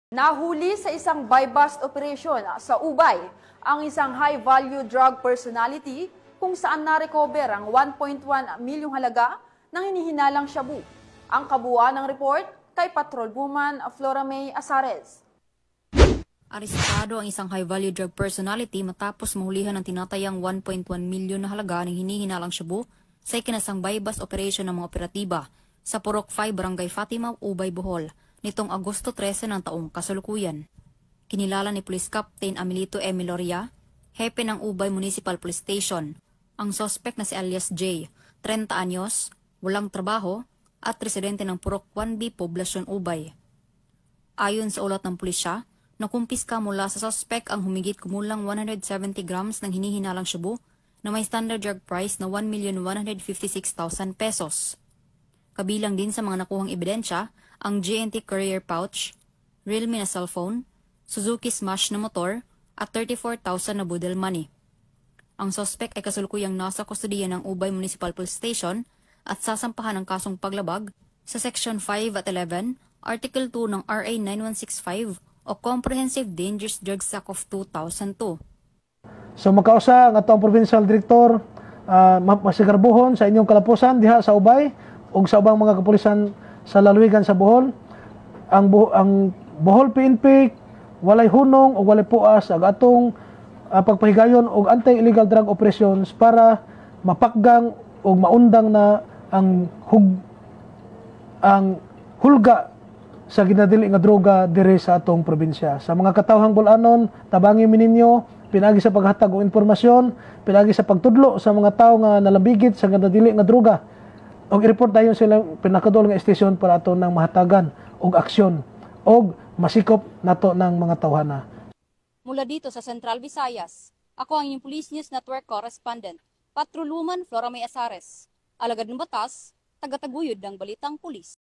Nahuli sa isang buy-bust operation sa Ubay ang isang high-value drug personality kung saan na-recover ang 1.1 milyong halaga ng hinihinalang shabu. Ang kabuuan ng report kay Patrolwoman Flora May Azares. Arestado ang isang high-value drug personality matapos mahulihan ng tinatayang 1.1 milyon na halaga ng hinihinalang shabu sa ikinasang buy-bust operation ng mga operatiba sa Purok 5, Barangay Fatima, Ubay, Bohol, nitong Agosto 13 ng taong kasalukuyan. Kinilala ni Police Captain Amelito M. Loria, hepe ng Ubay Municipal Police Station, ang suspect na si alias J, 30 anyos, walang trabaho, at residente ng Purok 1B, Poblasyon Ubay. Ayon sa ulat ng pulisya, nakumpiska mula sa suspect ang humigit kumulang 170 grams ng hinihinalang shabu na may standard drug price na 1,156,000 pesos. Kabilang din sa mga nakuhang ebidensya ang GNT Courier Pouch, Realme na cellphone, Suzuki Smash na motor at 34,000 na budel money. Ang suspect ay kasulukuyang nasa kustudiya ng Ubay Municipal Police Station at sasampahan ng kasong paglabag sa Section 5 at 11, Article 2 ng RA 9165 o Comprehensive Dangerous Drugs Act of 2002. So makausa ang atong Provincial Director masigarbuhon sa inyong kalapusan diha sa Ubay ug sa ubang mga kapulisan sa lalawigan sa Bohol. Ang Bohol PNP walay hunong o walay puas ang atong pagpahigayon og anti-illegal drug operations para mapakgang o maundang na ang hulga sa ginadili nga droga diri sa atong probinsya. Sa mga katawhang bulanon, tabangi mininyo pinagi sa paghatag og impormasyon, pinagi sa pagtudlo sa mga tawo nga nalambigit sa ginadili nga droga. Og i-report dayon sila pinakadol nga estasyon para ato nang mahatagan og aksyon og masikop nato ng mga tawhana. Mula dito sa Central Visayas, ako ang inyong Police News Network Correspondent, Patrolwoman Flora May Azares. Alagad ng batas, tagataguyod ng balitang pulis.